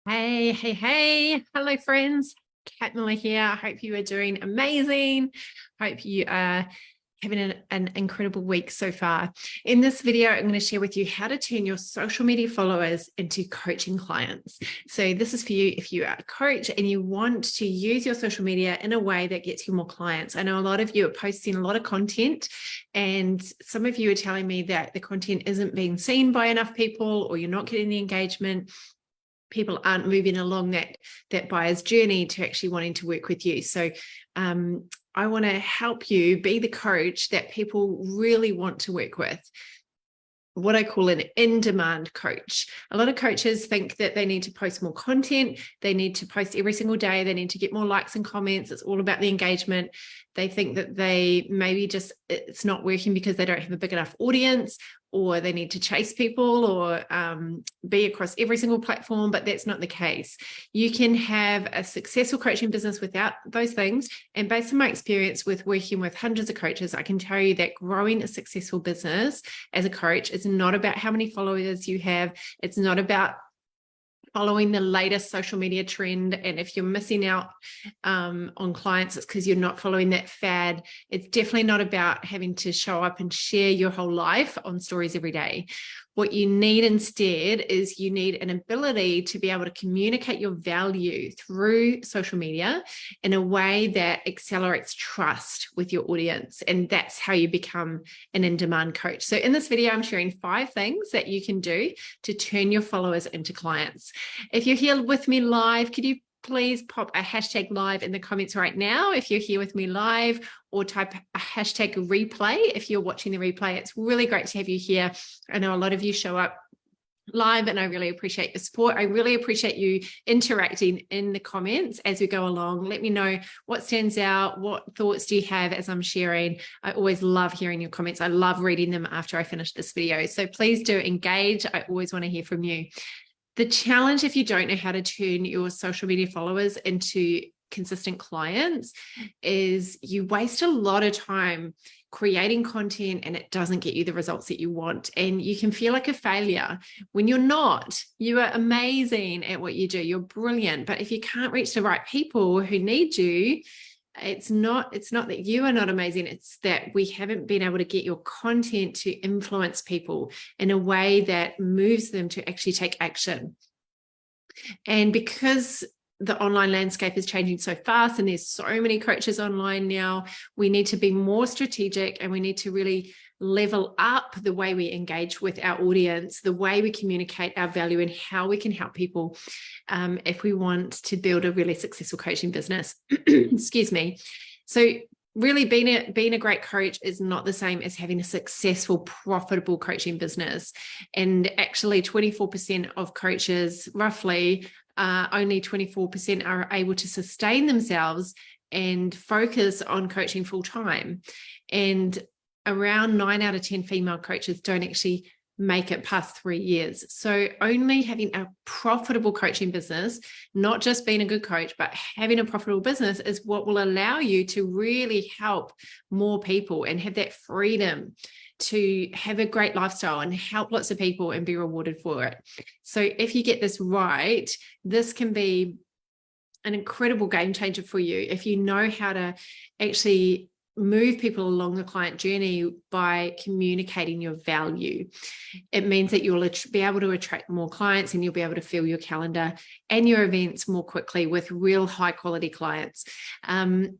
Hey. Hello, friends. Kat Miller here. I hope you are doing amazing. Hope you are having an incredible week so far. In this video, I'm going to share with you how to turn your social media followers into coaching clients. So this is for you if you are a coach and you want to use your social media in a way that gets you more clients. I know a lot of you are posting a lot of content, and some of you are telling me that the content isn't being seen by enough people, or you're not getting the engagement. People aren't moving along that buyer's journey to actually wanting to work with you. So I want to help you be the coach that people really want to work with. What I call an in-demand coach. A lot of coaches think that they need to post more content. They need to post every single day. They need to get more likes and comments. It's all about the engagement. They think that it's not working because they don't have a big enough audience, or they need to chase people, or be across every single platform, but that's not the case. You can have a successful coaching business without those things. And based on my experience with working with hundreds of coaches, I can tell you that growing a successful business as a coach is not about how many followers you have. It's not about following the latest social media trend. And if you're missing out on clients, it's because you're not following that fad. It's definitely not about having to show up and share your whole life on stories every day. What you need instead is you need an ability to be able to communicate your value through social media in a way that accelerates trust with your audience. And that's how you become an in-demand coach. So in this video, I'm sharing 5 things that you can do to turn your followers into clients. If you're here with me live, could you please pop a hashtag live in the comments right now if you're here with me live, or type a hashtag replay if you're watching the replay. It's really great to have you here. I know a lot of you show up live, and I really appreciate your support. I really appreciate you interacting in the comments as we go along. Let me know what stands out. What thoughts do you have as I'm sharing? I always love hearing your comments. I love reading them after I finish this video. So please do engage. I always want to hear from you. The challenge, if you don't know how to turn your social media followers into consistent clients, is you waste a lot of time creating content and it doesn't get you the results that you want. And you can feel like a failure when you're not. You are amazing at what you do. You're brilliant. But if you can't reach the right people who need you, it's not that you are not amazing. It's that we haven't been able to get your content to influence people in a way that moves them to actually take action. And because the online landscape is changing so fast and there's so many coaches online now, we need to be more strategic, and we need to really level up the way we engage with our audience, the way we communicate our value, and how we can help people if we want to build a really successful coaching business. Excuse me. So really being a great coach is not the same as having a successful, profitable coaching business. And actually 24% of coaches, roughly, only 24% are able to sustain themselves and focus on coaching full time. And around 9 out of 10 female coaches don't actually make it past 3 years. So only having a profitable coaching business, not just being a good coach, but having a profitable business, is what will allow you to really help more people and have that freedom to have a great lifestyle and help lots of people and be rewarded for it. So if you get this right, this can be an incredible game changer for you if you know how to actually move people along the client journey by communicating your value. It means that you'll be able to attract more clients, and you'll be able to fill your calendar and your events more quickly with real high quality clients. I'm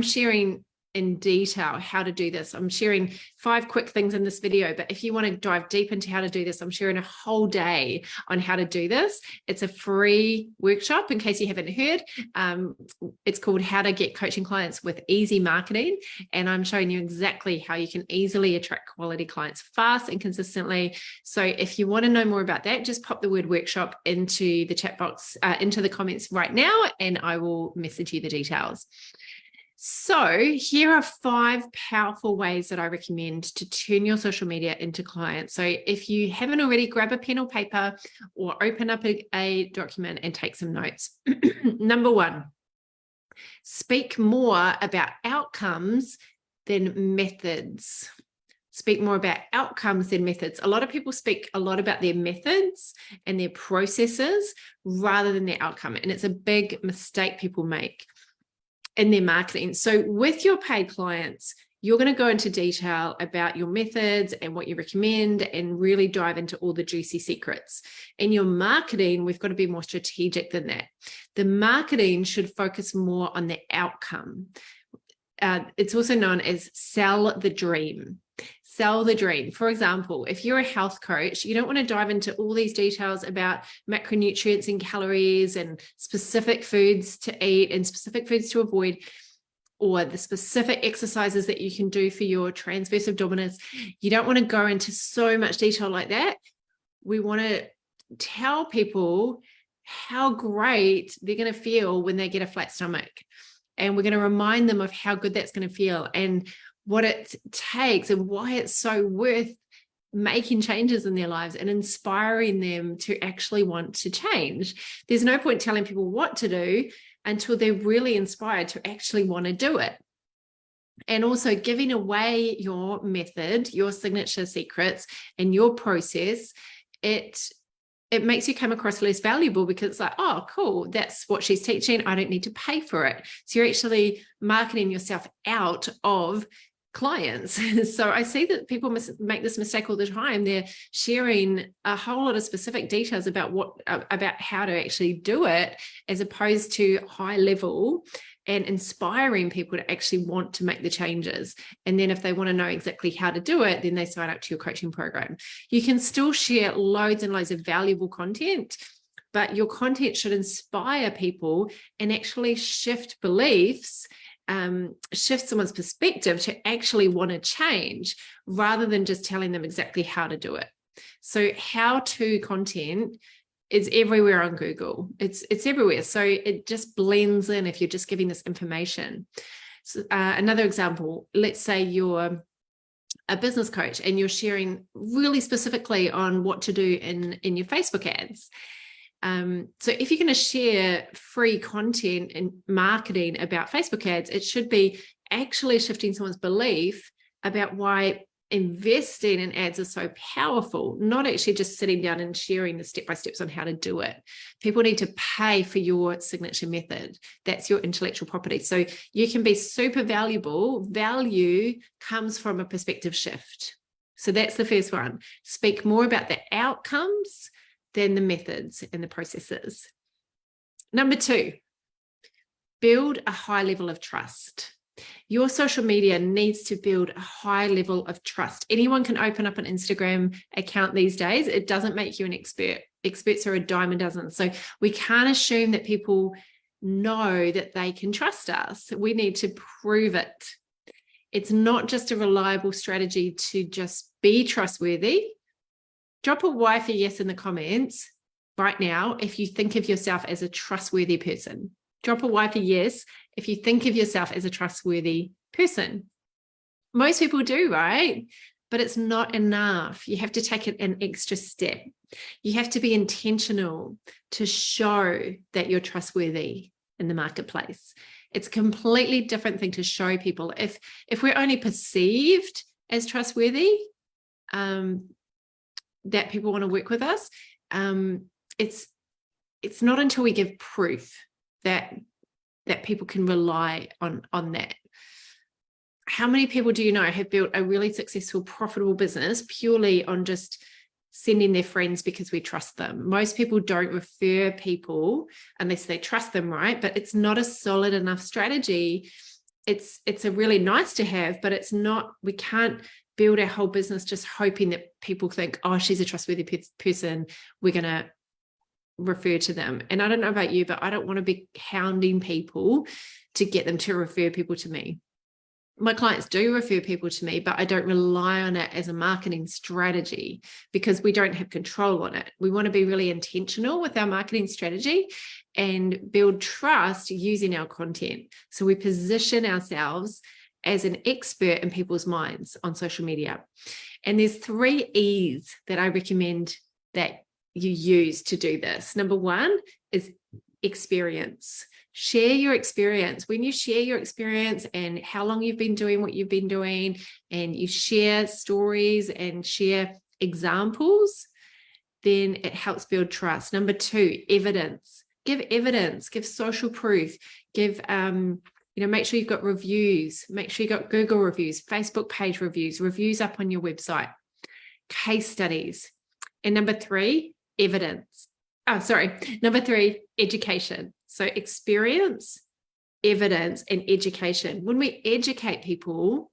sharing in detail how to do this. I'm sharing 5 quick things in this video, but if you want to dive deep into how to do this, I'm sharing a whole day on how to do this. It's a free workshop in case you haven't heard. It's called How to Get Coaching Clients with Easy Marketing. And I'm showing you exactly how you can easily attract quality clients fast and consistently. So if you want to know more about that, just pop the word workshop into the chat box, into the comments right now, and I will message you the details. So here are 5 powerful ways that I recommend to turn your social media into clients. So if you haven't already, grab a pen or paper or open up a document and take some notes. Number 1, speak more about outcomes than methods. speak more about outcomes than methods. A lot of people speak a lot about their methods and their processes rather than their outcome. And it's a big mistake people make in their marketing. So with your paid clients, you're going to go into detail about your methods and what you recommend and really dive into all the juicy secrets. In your marketing, we've got to be more strategic than that. The marketing should focus more on the outcome. It's also known as sell the dream. Sell the dream. For example, if you're a health coach, you don't want to dive into all these details about macronutrients and calories and specific foods to eat and specific foods to avoid, or the specific exercises that you can do for your transverse abdominis. You don't want to go into so much detail like that. We want to tell people how great they're going to feel when they get a flat stomach. And we're going to remind them of how good that's going to feel and what it takes and why it's so worth making changes in their lives and inspiring them to actually want to change. There's no point telling people what to do until they're really inspired to actually want to do it. And also giving away your method, your signature secrets, and your process, it makes you come across less valuable because it's like, oh, cool, that's what she's teaching. I don't need to pay for it. So you're actually marketing yourself out of clients. So I see that people make this mistake all the time. They're sharing a whole lot of specific details about how to actually do it, as opposed to high level and inspiring people to actually want to make the changes. And then if they want to know exactly how to do it, then they sign up to your coaching program. You can still share loads and loads of valuable content, but your content should inspire people and actually shift beliefs, shift someone's perspective to actually want to change, rather than just telling them exactly how to do it. So how-to content is everywhere on Google. It's everywhere. So it just blends in if you're just giving this information. So, another example, let's say you're a business coach and you're sharing really specifically on what to do in your Facebook ads. So if you're going to share free content and marketing about Facebook ads, it should be actually shifting someone's belief about why investing in ads is so powerful, not actually just sitting down and sharing the step-by-steps on how to do it. People need to pay for your signature method. That's your intellectual property. So you can be super valuable. Value comes from a perspective shift. So that's the first one. Speak more about the outcomes than the methods and the processes. Number 2, build a high level of trust. Your social media needs to build a high level of trust. Anyone can open up an Instagram account these days. It doesn't make you an expert. Experts are a dime a dozen. So we can't assume that people know that they can trust us. We need to prove it. It's not just a reliable strategy to just be trustworthy. Drop a Y for yes in the comments right now if you think of yourself as a trustworthy person. Drop a Y for yes if you think of yourself as a trustworthy person. Most people do, right? But it's not enough. You have to take it an extra step. You have to be intentional to show that you're trustworthy in the marketplace. It's a completely different thing to show people. If we're only perceived as trustworthy, that people want to work with us, it's not until we give proof that people can rely on that. How many people do you know have built a really successful, profitable business purely on just sending their friends because we trust them? Most people don't refer people unless they trust them, right? But it's not a solid enough strategy. It's a really nice to have, but it's not, we can't build our whole business just hoping that people think, oh, she's a trustworthy person, we're going to refer to them. And I don't know about you, but I don't want to be hounding people to get them to refer people to me. My clients do refer people to me, but I don't rely on it as a marketing strategy because we don't have control on it. We want to be really intentional with our marketing strategy and build trust using our content. So we position ourselves as an expert in people's minds on social media. And there's 3 E's that I recommend that you use to do this. Number 1 is experience. Share your experience. When you share your experience and how long you've been doing what you've been doing, and you share stories and share examples, then it helps build trust. Number 2, evidence. Give evidence, give social proof, give, make sure you've got reviews, make sure you've got Google reviews, Facebook page reviews, reviews up on your website, case studies. And number 3, evidence. Number 3, education. So experience, evidence, and education. When we educate people,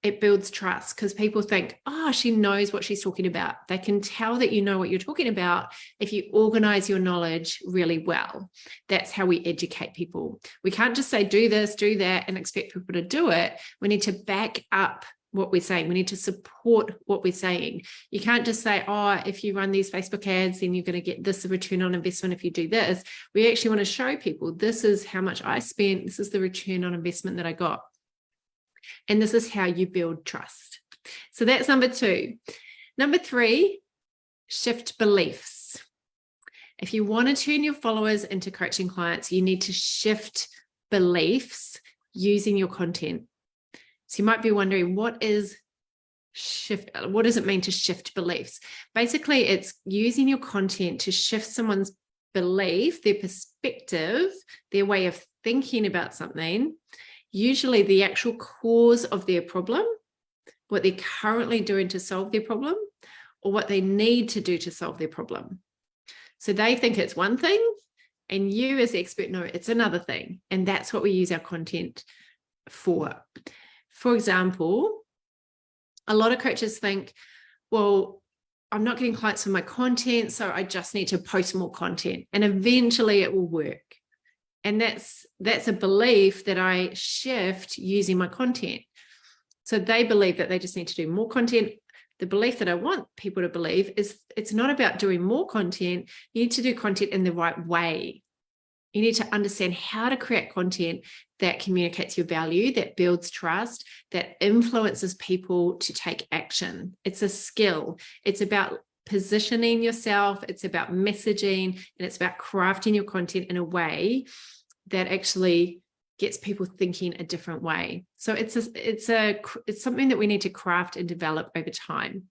it builds trust, because people think, oh, she knows what she's talking about. They can tell that you know what you're talking about if you organize your knowledge really well. That's how we educate people. We can't just say, do this, do that, and expect people to do it. We need to back up what we're saying. We need to support what we're saying. You can't just say, oh, if you run these Facebook ads, then you're going to get this return on investment if you do this. We actually want to show people, this is how much I spent, this is the return on investment that I got. And this is how you build trust. So that's number 2. Number 3, shift beliefs. If you want to turn your followers into coaching clients, you need to shift beliefs using your content. So you might be wondering, what does it mean to shift beliefs? Basically, it's using your content to shift someone's belief, their perspective, their way of thinking about something, usually the actual cause of their problem, what they're currently doing to solve their problem, or what they need to do to solve their problem. So they think it's one thing, and you as the expert know it's another thing. And that's what we use our content for. For example, a lot of coaches think, well, I'm not getting clients for my content, so I just need to post more content, and eventually it will work. And that's a belief that I shift using my content. So they believe that they just need to do more content. The belief that I want people to believe is it's not about doing more content. You need to do content in the right way. You need to understand how to create content that communicates your value, that builds trust, that influences people to take action. It's a skill. It's about positioning yourself. It's about messaging, and it's about crafting your content in a way that actually gets people thinking a different way. So it's something that we need to craft and develop over time.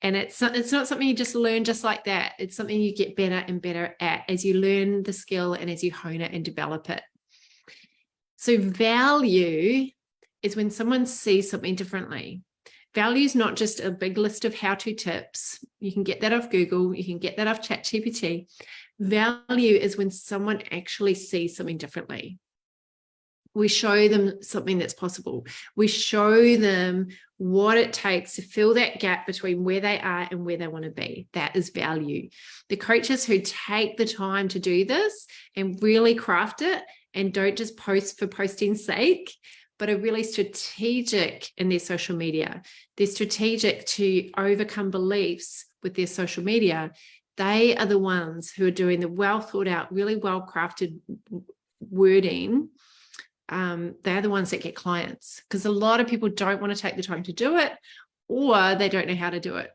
And it's not something you just learn just like that. It's something you get better and better at as you learn the skill and as you hone it and develop it. So value is when someone sees something differently. Value is not just a big list of how-to tips. You can get that off Google. You can get that off ChatGPT. Value is when someone actually sees something differently. We show them something that's possible. We show them what it takes to fill that gap between where they are and where they want to be. That is value. The coaches who take the time to do this and really craft it and don't just post for posting's sake, but are really strategic in their social media. They're strategic to overcome beliefs with their social media. They are the ones who are doing the well thought out, really well crafted wording. They're the ones that get clients, because a lot of people don't want to take the time to do it, or they don't know how to do it.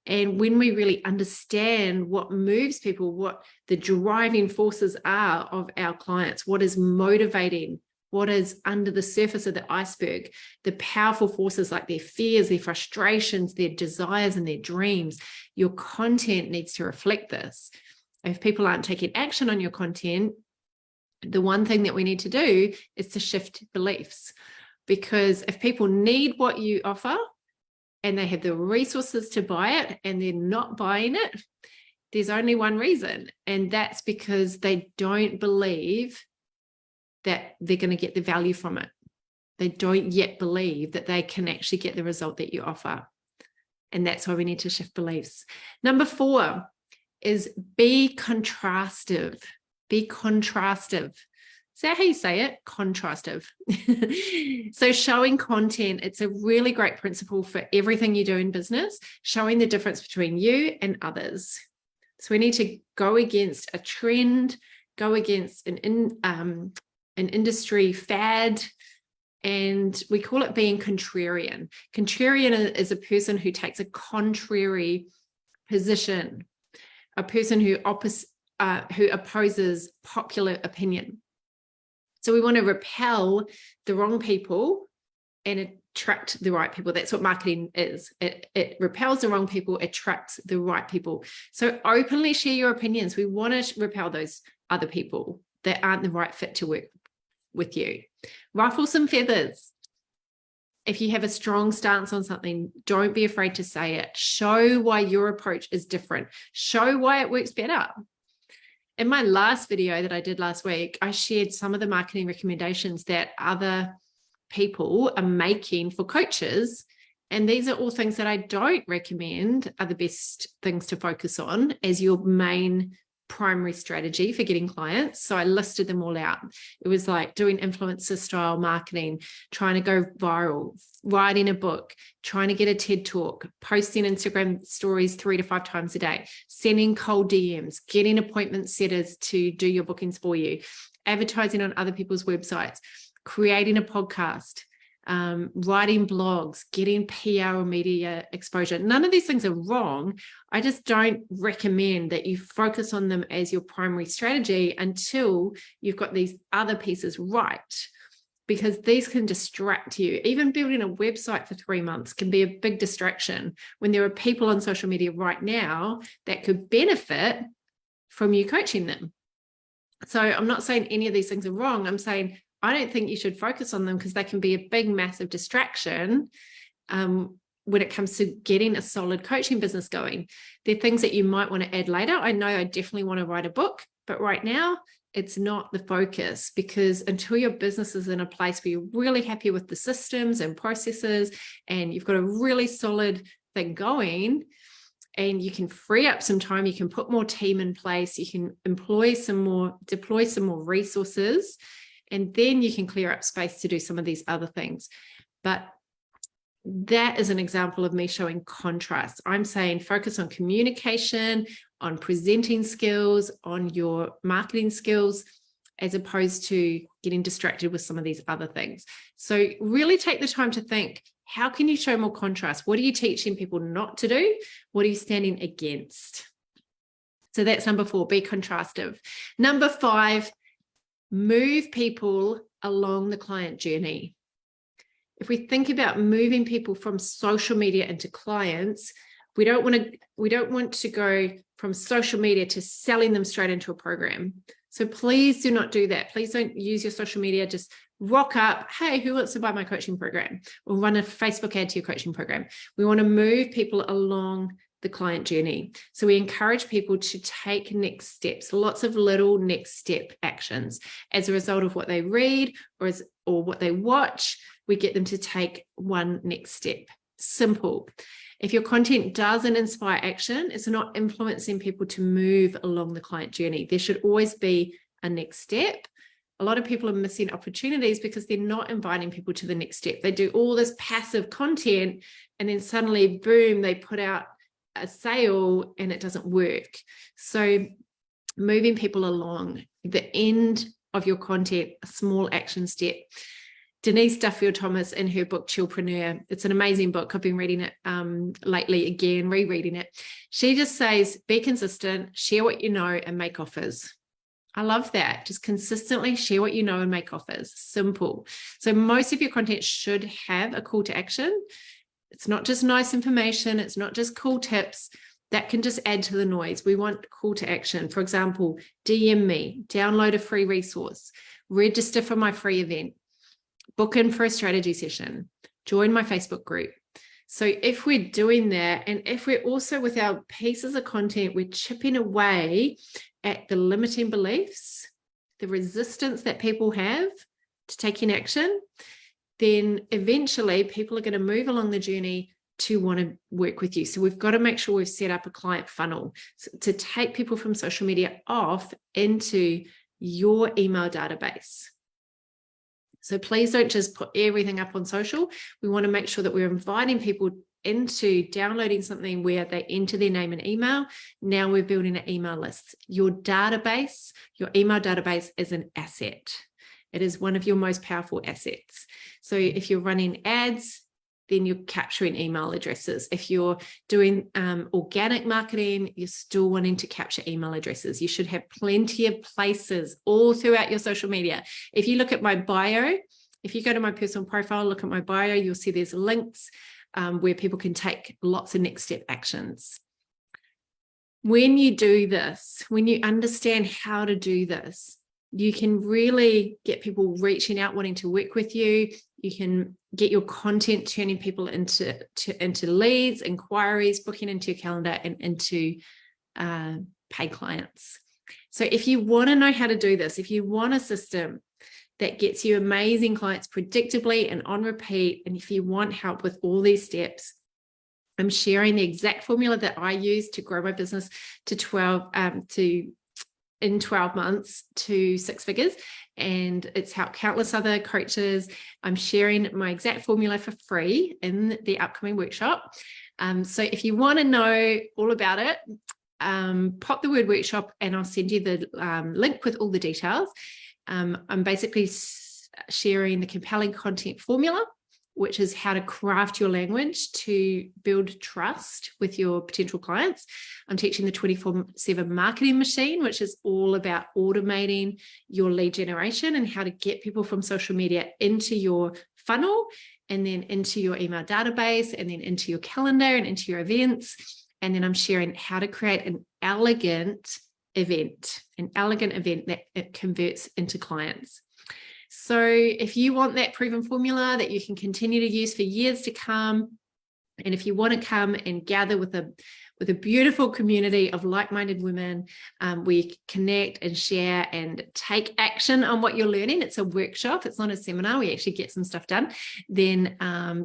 And when we really understand what moves people, what the driving forces are of our clients, what is motivating, what is under the surface of the iceberg, the powerful forces like their fears, their frustrations, their desires, and their dreams, your content needs to reflect this. If people aren't taking action on your content, the one thing that we need to do is to shift beliefs. Because if people need what you offer and they have the resources to buy it and they're not buying it, there's only one reason, and that's because they don't believe that they're going to get the value from it. They don't yet believe that they can actually get the result that you offer. And that's why we need to shift beliefs. Number 4 is be contrastive. Be contrastive. Is that how you say it? Contrastive. So showing content, it's a really great principle for everything you do in business, showing the difference between you and others. So we need to go against a trend, go against an industry fad, and we call it being contrarian. Contrarian is a person who takes a contrary position, a person who who opposes popular opinion. So we want to repel the wrong people and attract the right people. That's what marketing is. It repels the wrong people, attracts the right people. So openly share your opinions. We want to repel those other people that aren't the right fit to work with you. Ruffle some feathers. If you have a strong stance on something, don't be afraid to say it. Show why your approach is different. Show why it works better. In my last video that I did last week, I shared some of the marketing recommendations that other people are making for coaches. And these are all things that I don't recommend are the best things to focus on as your main primary strategy for getting clients. So I listed them all out. It was like doing influencer style marketing, trying to go viral, writing a book, trying to get a TED talk, posting Instagram stories 3 to 5 times a day, sending cold DMs, getting appointment setters to do your bookings for you, advertising on other people's websites, creating a podcast, writing blogs, getting PR or media exposure. None of these things are wrong. I just don't recommend that you focus on them as your primary strategy until you've got these other pieces right, because these can distract you. Even building a website for 3 months can be a big distraction when there are people on social media right now that could benefit from you coaching them. So I'm not saying any of these things are wrong. I'm saying I don't think you should focus on them because they can be a big, massive distraction when it comes to getting a solid coaching business going. They're things that you might want to add later. I know I definitely want to write a book, but right now it's not the focus, because until your business is in a place where you're really happy with the systems and processes and you've got a really solid thing going, and you can free up some time, you can put more team in place, you can deploy some more resources, and then you can clear up space to do some of these other things. But that is an example of me showing contrast. I'm saying focus on communication, on presenting skills, on your marketing skills, as opposed to getting distracted with some of these other things. So really take the time to think, how can you show more contrast? What are you teaching people not to do? What are you standing against? So that's number 4, be contrastive. Number 5, move people along the client journey. If we think about moving people from social media into clients, we don't want to go from social media to selling them straight into a program. So please do not do that. Please don't use your social media. Just rock up, hey, who wants to buy my coaching program? Or run a Facebook ad to your coaching program. We want to move people along the client journey. So we encourage people to take next steps, lots of little next step actions as a result of what they read or what they watch. We get them to take one next step. Simple. If your content doesn't inspire action, it's not influencing people to move along the client journey. There should always be a next step. A lot of people are missing opportunities because they're not inviting people to the next step. They do all this passive content and then suddenly, boom, they put out a sale and it doesn't work. So moving people along the end of your content, a small action step. Denise Duffield Thomas, in her book Chillpreneur, it's an amazing book. I've been reading it lately again, rereading it. She just says, be consistent, share what you know, and make offers. I love that. Just consistently share what you know and make offers. Simple. So most of your content should have a call to action. It's not just nice information. It's not just cool tips. That can just add to the noise. We want call to action. For example, DM me, download a free resource, register for my free event, book in for a strategy session, join my Facebook group. So if we're doing that, and if we're also with our pieces of content, we're chipping away at the limiting beliefs, the resistance that people have to taking action, then eventually people are going to move along the journey to want to work with you. So we've got to make sure we've set up a client funnel to take people from social media off into your email database. So please don't just put everything up on social. We want to make sure that we're inviting people into downloading something where they enter their name and email. Now we're building an email list. Your database, your email database is an asset. It is one of your most powerful assets. So if you're running ads, then you're capturing email addresses. If you're doing organic marketing, you're still wanting to capture email addresses. You should have plenty of places all throughout your social media. If you look at my bio, if you go to my personal profile, look at my bio, you'll see there's links where people can take lots of next step actions. When you do this, when you understand how to do this, you can really get people reaching out, wanting to work with you. You can get your content turning people into leads, inquiries, booking into your calendar, and into paid clients. So if you want to know how to do this, if you want a system that gets you amazing clients predictably and on repeat, and if you want help with all these steps, I'm sharing the exact formula that I use to grow my business in 12 months to 6 figures. And it's helped countless other coaches. I'm sharing my exact formula for free in the upcoming workshop. So if you want to know all about it, pop the word workshop and I'll send you the link with all the details. I'm basically sharing the compelling content formula, which is how to craft your language to build trust with your potential clients. I'm teaching the 24/7 marketing machine, which is all about automating your lead generation and how to get people from social media into your funnel and then into your email database and then into your calendar and into your events. And then I'm sharing how to create an elegant event that it converts into clients. So if you want that proven formula that you can continue to use for years to come, and if you want to come and gather with a beautiful community of like-minded women, we connect and share and take action on what you're learning. It's a workshop. It's not a seminar. We actually get some stuff done. Then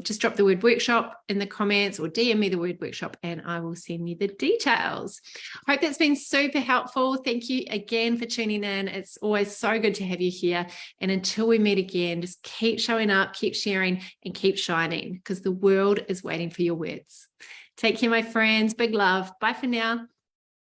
just drop the word workshop in the comments or DM me the word workshop and I will send you the details. I hope that's been super helpful. Thank you again for tuning in. It's always so good to have you here. And until we meet again, just keep showing up, keep sharing, and keep shining because the world is waiting for your words. Take care, my friends. Big love. Bye for now.